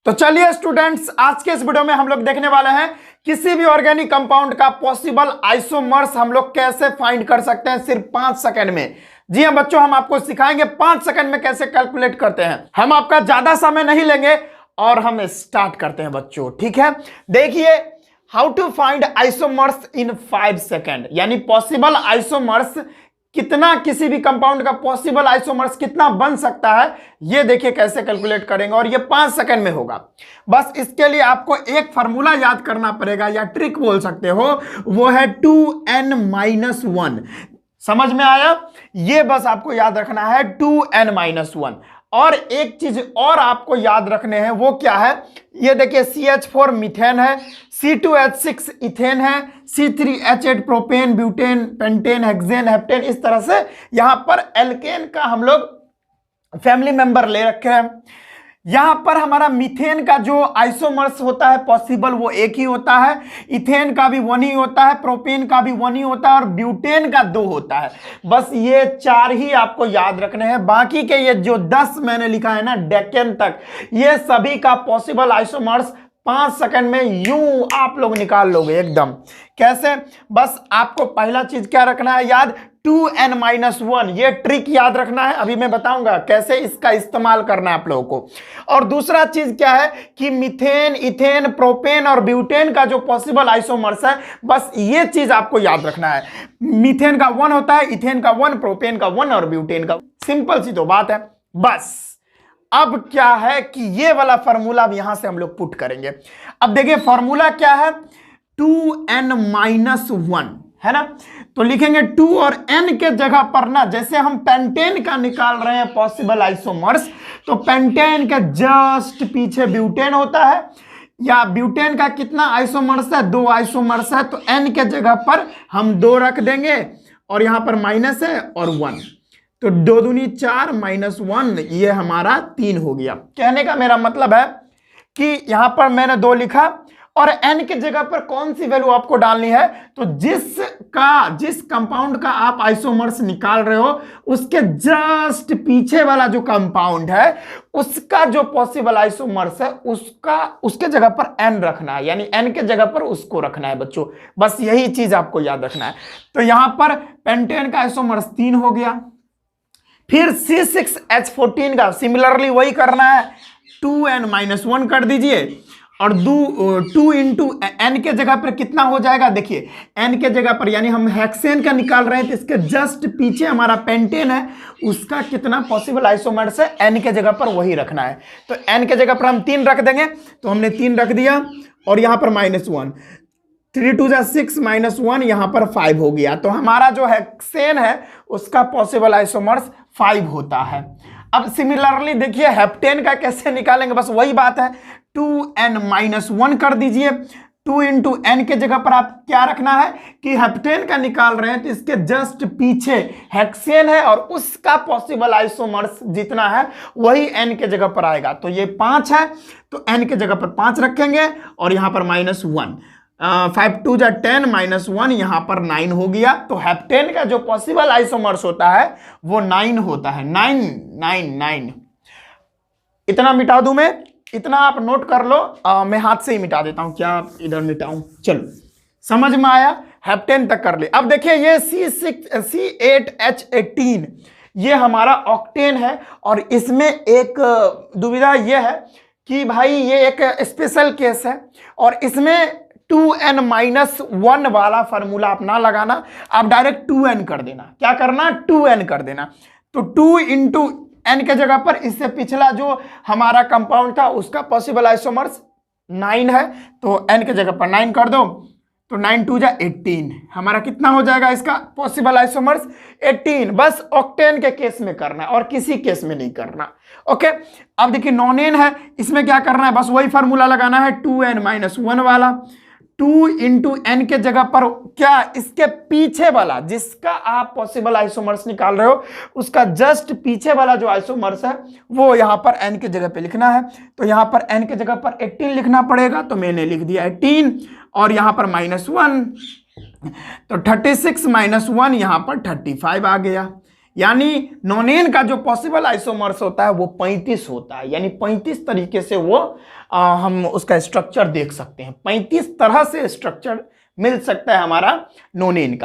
तो चलिए स्टूडेंट्स, आज के इस वीडियो में हम लोग देखने वाले हैं किसी भी ऑर्गेनिक कंपाउंड का पॉसिबल आइसोमर्स हम लोग कैसे फाइंड कर सकते हैं सिर्फ 5 सेकंड में। जी हां बच्चों, हम आपको सिखाएंगे 5 सेकंड में कैसे कैलकुलेट करते हैं। हम आपका ज्यादा समय नहीं लेंगे और हम स्टार्ट करते हैं बच्चों, ठीक है। देखिए, how to find isomers in 5 second, यानी पॉसिबल आइसोमर्स कितना, किसी भी कंपाउंड का पॉसिबल आइसोमर्स कितना बन सकता है, ये देखिए कैसे कैलकुलेट करेंगे और ये 5 सेकंड में होगा। बस इसके लिए आपको एक फार्मूला याद करना पड़ेगा या ट्रिक बोल सकते हो, वो है 2n-1। समझ में आया? ये बस आपको याद रखना है 2n-1। और एक चीज और आपको याद रखने हैं, वो क्या है? ये देखिए CH4 मीथेन है, C2H6 इथेन है, C3H8 propane, butane, pentane, hexane, heptane, इस तरह से यहां पर एल्केन का हम लोग फैमिली मेंबर ले रखे हैं। यहां पर हमारा मीथेन का जो आइसोमर्स होता है पॉसिबल, वो एक ही होता है, इथेन का भी 1 ही होता है, प्रोपेन का भी 1 ही होता है और ब्यूटेन का 2 होता है। बस ये 4 ही आपको याद रखने हैं। बाकी के ये जो 10 मैंने लिखा है ना, डेकेन तक, ये सभी का पॉसिबल आइसोमर्स 5 सेकंड में यूं आप लोग निकाल लोगे एकदम। कैसे? बस आपको पहला चीज क्या रखना है याद, 2n-1, ये ट्रिक याद रखना है। अभी मैं बताऊंगा कैसे इसका इस्तेमाल करना है आप लोगों को। और दूसरा चीज क्या है कि मीथेन, इथेन, प्रोपेन और ब्यूटेन का जो पॉसिबल आइसोमर्स है, बस ये चीज आपको याद रखना है। मीथेन का 1 होता है, इथेन का 1, प्रोपेन का 1 और ब्यूटेन का। सिंपल सी तो बात है। बस अब क्या है कि ये वाला फॉर्मूला अब यहां से हम लोग पुट करेंगे। अब देखिए फॉर्मूला क्या है, 2n-1 है ना। तो लिखेंगे 2 और n के जगह पर ना, जैसे हम पेंटेन का निकाल रहे हैं पॉसिबल आइसोमर्स, तो पेंटेन के जस्ट पीछे ब्यूटेन होता है, या ब्यूटेन का कितना आइसोमर्स है, 2 आइसोमर्स है, तो n के जगह पर हम 2 रख देंगे और यहां पर माइनस है और 1, तो 2 दूनी 4 -1, ये हमारा 3 हो गया। कहने का मेरा मतलब है कि यहां पर मैंने 2 लिखा और n के जगह पर कौन सी वैल्यू आपको डालनी है, तो जिस कंपाउंड का आप आइसोमर्स निकाल रहे हो उसके जस्ट पीछे वाला जो कंपाउंड है, उसका जो पॉसिबल आइसोमर्स है, उसके जगह पर n रखना है, यानी n के जगह पर उसको रखना है बच्चों। बस यही चीज आपको याद रखना है। तो यहां पर पेंटेन का आइसोमर्स 3 हो गया। फिर C6H14 का सिमिलरली वही करना है, 2n-1 कर दीजिए और 2 इंटू n के जगह पर कितना हो जाएगा, देखिए n के जगह पर, यानी हम हेक्सेन का निकाल रहे हैं, तो इसके जस्ट पीछे हमारा पेंटेन है, उसका कितना पॉसिबल आइसोमर्स है, n के जगह पर वही रखना है। तो n के जगह पर हम 3 रख देंगे, तो हमने 3 रख दिया और यहां पर -1, 3 2 6 -1, यहां पर 5 हो गया। तो हमारा जो हेक्सेन है उसका पॉसिबल आइसोमर्स 5 होता है। अब सिमिलरली देखिए हेप्टेन का कैसे निकालेंगे, बस वही बात है, 2n-1 कर दीजिए। 2 इंटू n के जगह पर आप क्या रखना है कि हेप्टेन का निकाल रहे हैं, तो इसके जस्ट पीछे हेक्सेन है और उसका पॉसिबल आइसोमर्स जितना है वही n के जगह पर आएगा। तो ये 5 है, तो n के जगह पर 5 रखेंगे और यहां पर -1, 5 2 10 -1, यहां पर 9 हो गया। तो हेप्टेन का जो पॉसिबल आइसोमर्स होता है वो 9 होता है, 9 9 9। इतना मिटा दूं मैं, इतना आप नोट कर लो, मैं हाथ से ही मिटा देता हूं, क्या इधर मिटाऊं। चलो समझ में आया, हेप्टेन तक कर ले। अब देखिए ये C8H18 ये हमारा ऑक्टेन है और इसमें एक दुविधा ये है कि भाई ये एक स्पेशल केस है और इसमें 2n-1 वाला फार्मूला आप ना लगाना, आप डायरेक्ट 2n कर देना। क्या करना, 2n कर देना। तो 2 इंटू n के जगह पर इससे पिछला जो हमारा कंपाउंड था उसका पॉसिबल आइसोमर्स 9 है, तो n के जगह पर 9 कर दो, तो 9 2 18, हमारा कितना हो जाएगा इसका पॉसिबल आइसोमर्स 18। बस ऑक्टेन के केस में करना है और किसी केस में नहीं करना। ओके, अब देखिए नॉन-n है, इसमें क्या करना है, बस वही फार्मूला लगाना है, 2n-1 वाला। 2 इंटू n के जगह पर क्या, इसके पीछे वाला जिसका आप पॉसिबल आइसोमर्स निकाल रहे हो उसका जस्ट पीछे वाला जो आइसोमर्स है वो यहां पर n के जगह पे लिखना है। तो यहां पर n के जगह पर 18 लिखना पड़ेगा, तो मैंने लिख दिया 18 और यहां पर -1, तो 36 -1, यहां पर 35 आ गया। यानी नोनेन का जो पॉसिबल आइसोमर्स होता है वो 35 होता है, यानी 35 तरीके से वो हम उसका स्ट्रक्चर देख सकते हैं। 35 तरह से स्ट्रक्चर मिल सकता है हमारा नोनेन का।